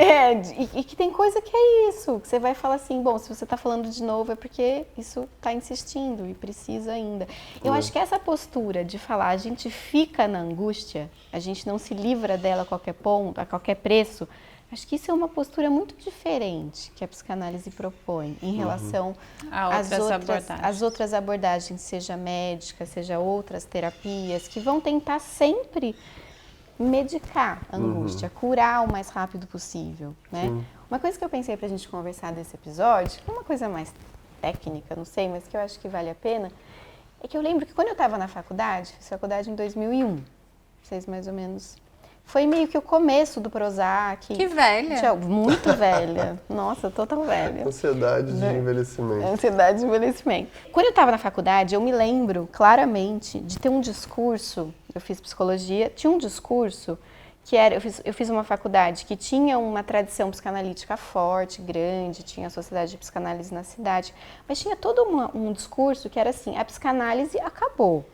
E que tem coisa que é isso, que você vai falar assim, bom, se você está falando de novo é porque isso está insistindo e precisa ainda. Eu acho que essa postura de falar, a gente fica na angústia, a gente não se livra dela a qualquer ponto, a qualquer preço, acho que isso é uma postura muito diferente que a psicanálise propõe em relação às outras abordagens, seja médica, seja outras terapias, que vão tentar sempre medicar a angústia, curar o mais rápido possível, né? Uma coisa que eu pensei pra gente conversar desse episódio, que é uma coisa mais técnica, não sei, mas que eu acho que vale a pena, é que eu lembro que quando eu estava na faculdade, fiz faculdade em 2001, vocês mais ou menos foi meio que o começo do Prozac. Que velha. Muito velha. Nossa, tô tão velha. Ansiedade de envelhecimento. Ansiedade de envelhecimento. Quando eu estava na faculdade, eu me lembro claramente de ter um discurso, eu fiz psicologia, tinha um discurso que era, eu fiz uma faculdade que tinha uma tradição psicanalítica forte, grande, tinha a Sociedade de Psicanálise na cidade, mas tinha todo um discurso que era assim, a psicanálise acabou.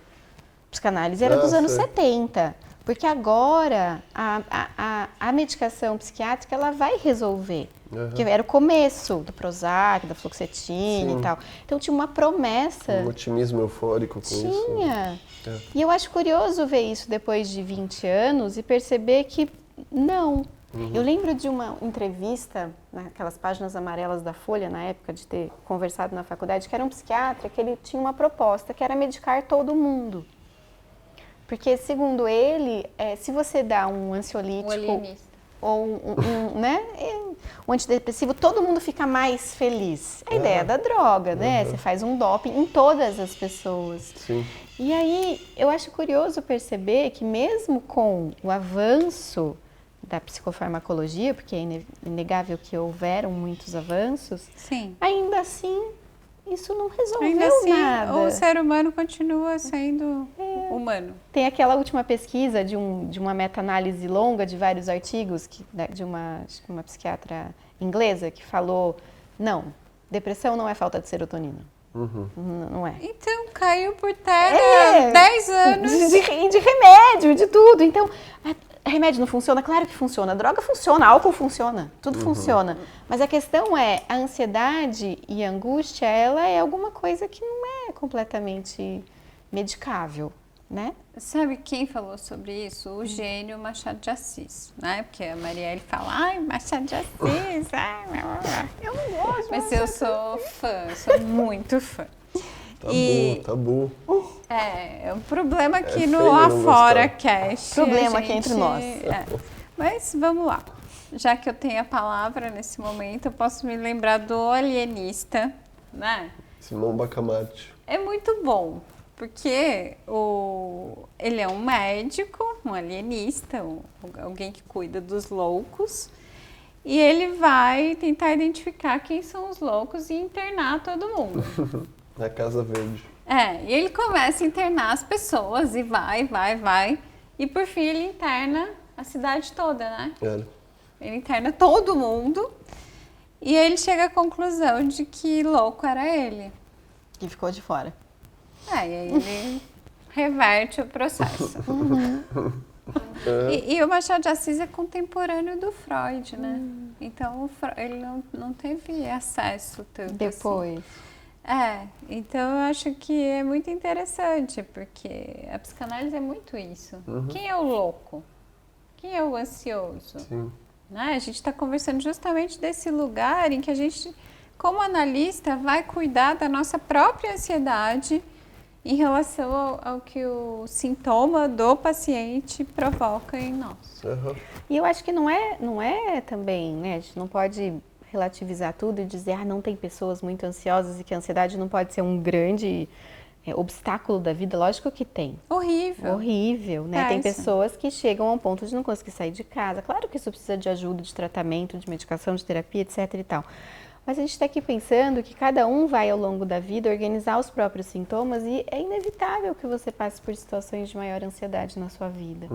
A psicanálise era dos anos 70. Porque agora a medicação psiquiátrica ela vai resolver. Que era o começo do Prozac, da fluoxetina e tal. Então tinha uma promessa. Um otimismo eufórico com isso. Tinha. E eu acho curioso ver isso depois de 20 anos e perceber que não. Eu lembro de uma entrevista, naquelas páginas amarelas da Folha, na época de ter conversado na faculdade, que era um psiquiatra que ele tinha uma proposta, que era medicar todo mundo. Porque, segundo ele, se você dá um ansiolítico ou um antidepressivo, todo mundo fica mais feliz. A ideia da droga, né? Você faz um doping em todas as pessoas. Sim. E aí, eu acho curioso perceber que mesmo com o avanço da psicofarmacologia, porque é inegável que houveram muitos avanços, Sim. ainda assim, isso não resolveu Ainda assim, nada. o ser humano continua sendo humano. Tem aquela última pesquisa de uma meta-análise longa de vários artigos de uma psiquiatra inglesa que falou, não, depressão não é falta de serotonina. Não é. Então, caiu por terra 10 anos. De remédio, de tudo. Então, remédio não funciona? Claro que funciona. Droga funciona, álcool funciona, tudo funciona. Mas a questão é, a ansiedade e a angústia, ela é alguma coisa que não é completamente medicável, né? Sabe quem falou sobre isso? O gênio Machado de Assis, né? Porque a Marielle fala, ai, Machado de Assis, Eu não gosto. mas eu sou fã, sou muito fã. Tabu. O problema aqui É no feio Lá não Fora gostar. Cast. Problema aqui entre nós. Mas vamos lá. Já que eu tenho a palavra nesse momento, eu posso me lembrar do Alienista, né? Simão Bacamarte. É muito bom, porque ele é um médico, um alienista, alguém que cuida dos loucos, e ele vai tentar identificar quem são os loucos e internar todo mundo. Na Casa Verde. E ele começa a internar as pessoas e vai, e por fim ele interna a cidade toda, né? Ele interna todo mundo e ele chega à conclusão de que louco era ele. Que ficou de fora. E aí ele reverte o processo. E o Machado de Assis é contemporâneo do Freud, né? Então ele não teve acesso tanto Depois. assim. Então eu acho que é muito interessante, porque a psicanálise é muito isso. Quem é o louco? Quem é o ansioso? Sim. Né? A gente está conversando justamente desse lugar em que a gente, como analista, vai cuidar da nossa própria ansiedade em relação ao que o sintoma do paciente provoca em nós. E eu acho que não é também, né? A gente não pode relativizar tudo e dizer, não tem pessoas muito ansiosas e que a ansiedade não pode ser um grande obstáculo da vida. Lógico que tem. Horrível, né? Tem pessoas que chegam a um ponto de não conseguir sair de casa. Claro que isso precisa de ajuda, de tratamento, de medicação, de terapia, etc e tal. Mas a gente está aqui pensando que cada um vai ao longo da vida organizar os próprios sintomas e é inevitável que você passe por situações de maior ansiedade na sua vida,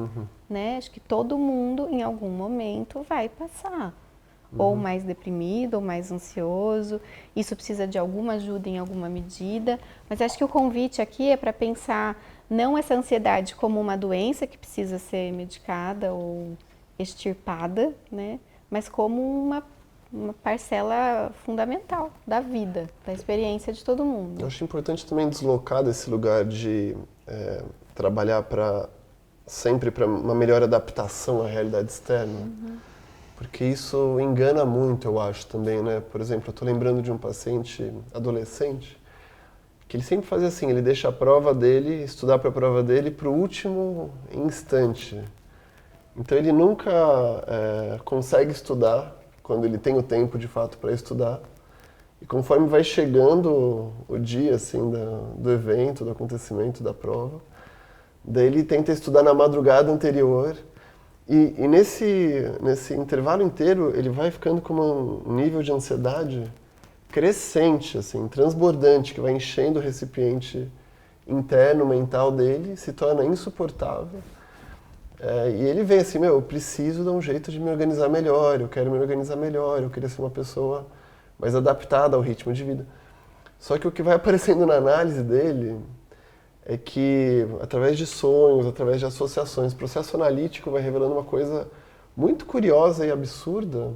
né? Acho que todo mundo em algum momento vai passar. Ou mais deprimido, ou mais ansioso. Isso precisa de alguma ajuda em alguma medida. Mas acho que o convite aqui é para pensar não essa ansiedade como uma doença que precisa ser medicada ou extirpada, né? Mas como uma parcela fundamental da vida, da experiência de todo mundo. Eu acho importante também deslocar desse lugar de trabalhar sempre para uma melhor adaptação à realidade externa. Porque isso engana muito, eu acho, também, né? Por exemplo, eu estou lembrando de um paciente adolescente que ele sempre fazia assim, ele deixa a prova dele, estudar para a prova dele para o último instante. Então ele nunca consegue estudar quando ele tem o tempo, de fato, para estudar. E conforme vai chegando o dia, assim, do evento, do acontecimento, da prova, daí ele tenta estudar na madrugada anterior. E nesse intervalo inteiro, ele vai ficando com um nível de ansiedade crescente, assim, transbordante, que vai enchendo o recipiente interno, mental dele, se torna insuportável. E ele vê assim, eu preciso dar um jeito de me organizar melhor, eu quero me organizar melhor, eu queria ser uma pessoa mais adaptada ao ritmo de vida. Só que o que vai aparecendo na análise dele é que, através de sonhos, através de associações, o processo analítico vai revelando uma coisa muito curiosa e absurda,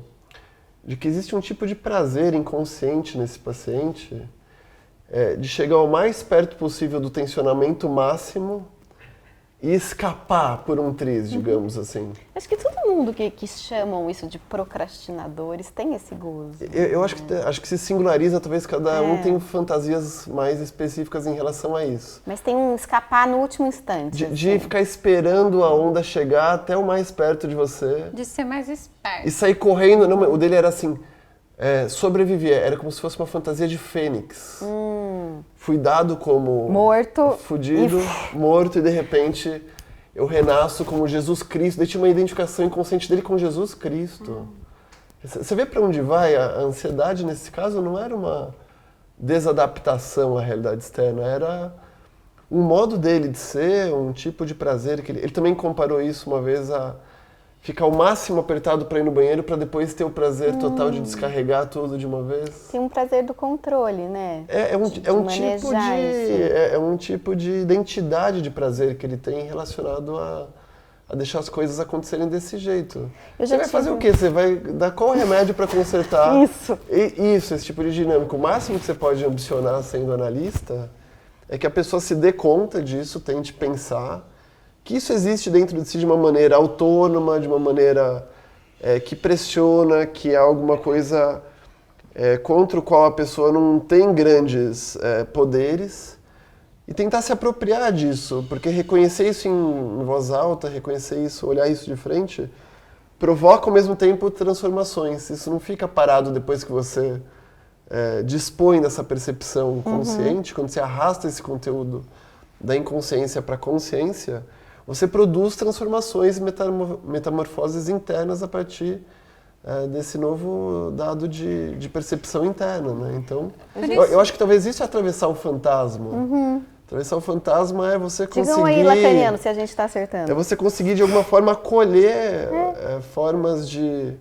de que existe um tipo de prazer inconsciente nesse paciente, de chegar o mais perto possível do tensionamento máximo e escapar por um triz, digamos assim. Acho que todo mundo que chamam isso de procrastinadores tem esse gozo. Eu acho que se singulariza, talvez cada um tem fantasias mais específicas em relação a isso. Mas tem um escapar no último instante. De ficar esperando a onda chegar até o mais perto de você. De ser mais esperto. E sair correndo. Não, o dele era assim, sobreviver. Era como se fosse uma fantasia de fênix. Fui dado como... morto. Fudido, morto, e de repente eu renasço como Jesus Cristo. Daí tinha uma identificação inconsciente dele com Jesus Cristo. Você vê para onde vai? A ansiedade, nesse caso, não era uma desadaptação à realidade externa, era um modo dele de ser, um tipo de prazer. Que ele também comparou isso uma vez a ficar o máximo apertado para ir no banheiro para depois ter o prazer total de descarregar tudo de uma vez. Tem um prazer do controle, né? É um tipo de identidade de prazer que ele tem relacionado a deixar as coisas acontecerem desse jeito. Você vai fazer o quê? Você vai dar qual remédio para consertar? Isso. Esse tipo de dinâmica. O máximo que você pode ambicionar sendo analista é que a pessoa se dê conta disso, tente pensar que isso existe dentro de si de uma maneira autônoma, de uma maneira que pressiona, que é alguma coisa contra o qual a pessoa não tem grandes poderes, e tentar se apropriar disso, porque reconhecer isso em voz alta, reconhecer isso, olhar isso de frente, provoca ao mesmo tempo transformações. Isso não fica parado depois que você dispõe dessa percepção consciente, quando você arrasta esse conteúdo da inconsciência para a consciência, você produz transformações e metamorfoses internas a partir desse novo dado de percepção interna, né? Então, eu acho que talvez isso é atravessar o fantasma. Atravessar o fantasma é você conseguir... Digam aí, lacaniano, se a gente está acertando. É você conseguir, de alguma forma, acolher formas de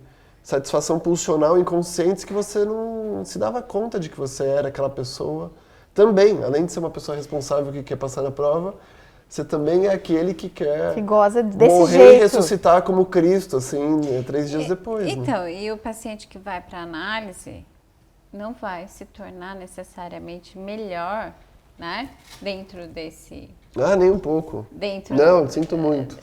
satisfação pulsional inconscientes que você não se dava conta de que você era aquela pessoa. Também, além de ser uma pessoa responsável que quer passar na prova, você também é aquele que quer goza desse morrer jeito. E ressuscitar como Cristo, assim, 3 dias depois. Então, e o paciente que vai para análise não vai se tornar necessariamente melhor, né? Dentro desse... Nem um pouco. Não, sinto muito.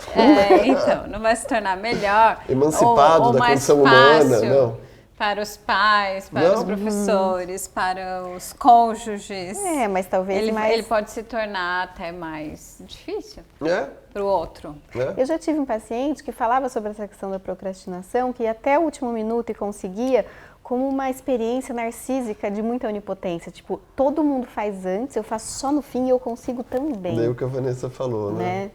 Então, não vai se tornar melhor. Emancipado ou da mais condição humana, não. Para os pais, para os professores, para os cônjuges. Mas talvez ele pode se tornar até mais difícil para o outro. Eu já tive um paciente que falava sobre essa questão da procrastinação, que ia até o último minuto e conseguia, como uma experiência narcísica de muita onipotência. Tipo, todo mundo faz antes, eu faço só no fim e eu consigo também. Daí o que a Vanessa falou, né?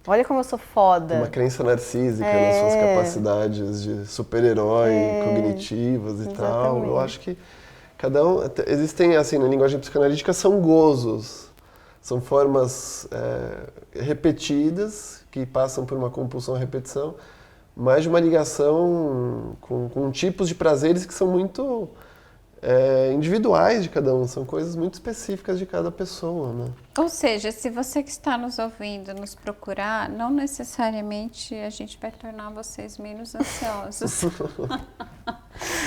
Olha como eu sou foda. Uma crença narcísica nas suas capacidades de super-herói, cognitivas e tal. Eu acho que cada um... Existem, assim, na linguagem psicanalítica, são gozos. São formas repetidas, que passam por uma compulsão à repetição, mas de uma ligação com tipos de prazeres que são muito individuais de cada um. São coisas muito específicas de cada pessoa, né? Ou seja, se você que está nos ouvindo nos procurar, não necessariamente a gente vai tornar vocês menos ansiosos.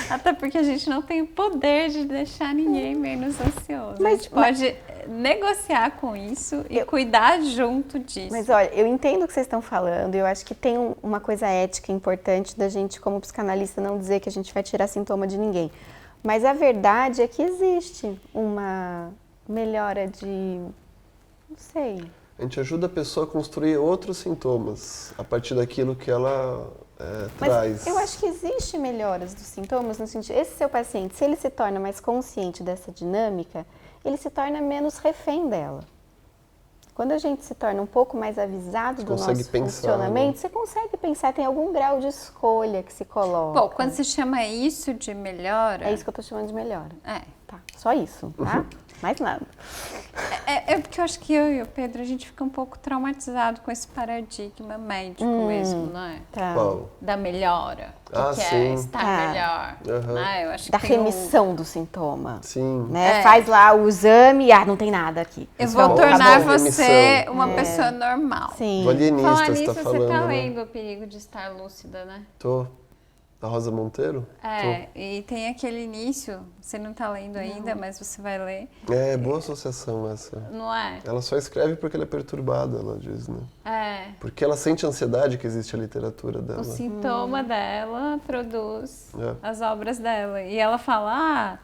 Até porque a gente não tem o poder de deixar ninguém menos ansioso. A gente pode negociar com isso e cuidar junto disso. Mas olha, eu entendo o que vocês estão falando. Eu acho que tem uma coisa ética importante da gente, como psicanalista, não dizer que a gente vai tirar sintoma de ninguém. Mas a verdade é que existe uma melhora de... não sei. A gente ajuda a pessoa a construir outros sintomas a partir daquilo que ela traz. Mas eu acho que existe melhoras dos sintomas no sentido... Esse seu paciente, se ele se torna mais consciente dessa dinâmica, ele se torna menos refém dela. Quando a gente se torna um pouco mais avisado do consegue nosso pensar, funcionamento, né? você consegue pensar, tem algum grau de escolha que se coloca. Bom, quando você chama isso de melhora... É isso que eu tô chamando de melhora. É. Tá, só isso, tá? Mais nada. É porque eu acho que eu e o Pedro, a gente fica um pouco traumatizado com esse paradigma médico mesmo, não é? Tá. Qual? Da melhora. O Ah, que sim. é estar Ah. melhor. Aham. Né? Eu acho Da que tem remissão do sintoma. Sim. Né? É. Faz lá o exame e não tem nada aqui. Eu Isso vou é bom. tornar Acabou a você remissão. uma pessoa normal. Sim. Do alienista Falar você nisso, tá falando, você tá né? lendo O Perigo de Estar Lúcida, né? Tô. Da Rosa Monteiro? É, e tem aquele início, você não tá lendo ainda, mas você vai ler, Tô. É, boa associação essa. não é? Ela só escreve porque ela é perturbada, ela diz, né? É. Porque ela sente ansiedade que existe a literatura dela. O sintoma dela produz É. as obras dela. E ela fala,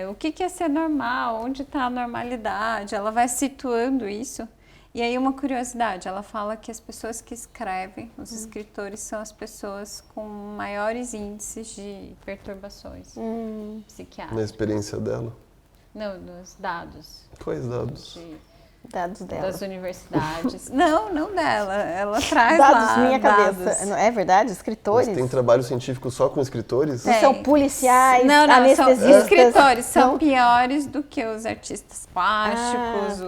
o que é ser normal? Onde está a normalidade? Ela vai situando isso. E aí uma curiosidade, ela fala que as pessoas que escrevem, os escritores, são as pessoas com maiores índices de perturbações Na psiquiátricas. experiência dela. Não, dos dados. Quais dados? Dados dela. Das universidades. Não dela. Ela traz Dados lá minha dados. cabeça. É verdade? Escritores? Mas tem trabalho científico só com escritores? É. São policiais, Não, são anestesistas. escritores, são Não. piores do que os artistas plásticos,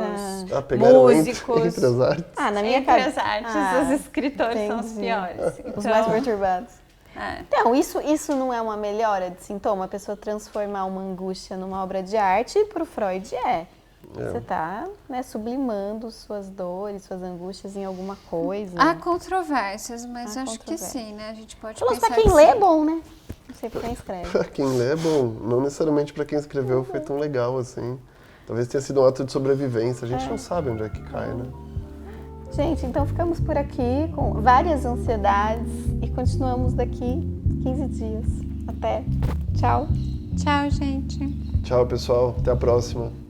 tá. os Pegaram músicos. entre as artes? Na minha Entre as cabeça. artes, os escritores são os entendi. piores. Os Então, mais perturbados. é. Então, isso não é uma melhora de sintoma? A pessoa transformar uma angústia numa obra de arte, e pro Freud é. Você está sublimando suas dores, suas angústias em alguma coisa. Há controvérsias, mas Há acho que controvérsias. sim, né? A gente pode Pelo menos pensar pra quem que lê sim. é bom, né? Não sei pra quem escreve. Pra quem lê é bom, não necessariamente pra quem escreveu foi tão legal assim. Talvez tenha sido um ato de sobrevivência, a gente não sabe onde é que cai, né? Gente, então ficamos por aqui com várias ansiedades e continuamos daqui 15 dias. Até. Tchau. Tchau, gente. Tchau, pessoal, até a próxima.